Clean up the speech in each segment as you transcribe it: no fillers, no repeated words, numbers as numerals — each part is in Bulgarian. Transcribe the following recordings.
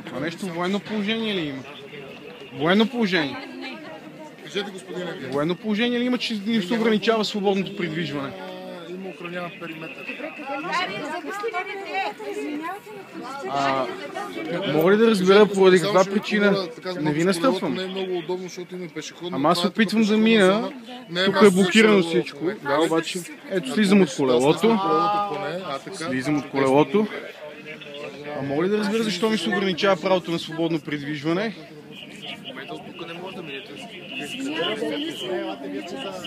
Това нещо военно положение ли има? Военно положение. Кажете, господине, вие. Военно положение ли има, че ни се ограничава свободното придвижване? Има охраняван периметър. Мога ли да разбера поради каква причина? Не ви настъпвам. Не е много удобно, защото има пешеходно. Ама аз опитвам да мина. Тук е блокирано всичко. Да, обаче. Ето, слизам от колелото. Слизам от колелото. А мога ли да разбера защо ми се ограничава правото на свободно придвижване?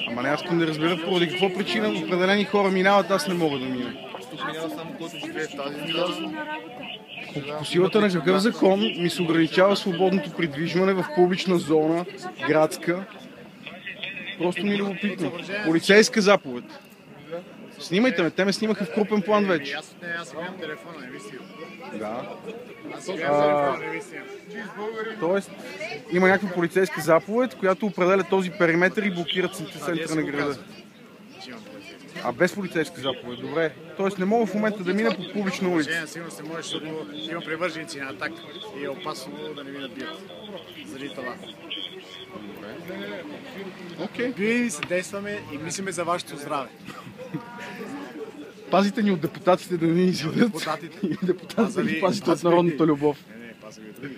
Ама не, аз искам да разбера поради какво причина определени хора минават, аз не мога да мина. По силата на какъв закон ми се ограничава свободното придвижване в публична зона, градска? Просто ми е любопитно. Полицейска заповед. Снимайте ме, те ме снимаха в крупен план вече. Аз имам телефона, не ви си. Да. Тоест, има някаква полицейска заповед, която определя този периметр и блокира центъра на града. А без полицейска заповед, добре. Тоест не мога в момента да мина по публична улица. Сигурно се може, защото има привърженици на атак и е опасно да не ви набият. Заради това. Окей. Вие се действаме и мислиме за вашето здраве. Пазите ни от депутатите да не ни изведат. Депутатите. И депутатите ни пазите от народната любов. Не, пазите ви от други.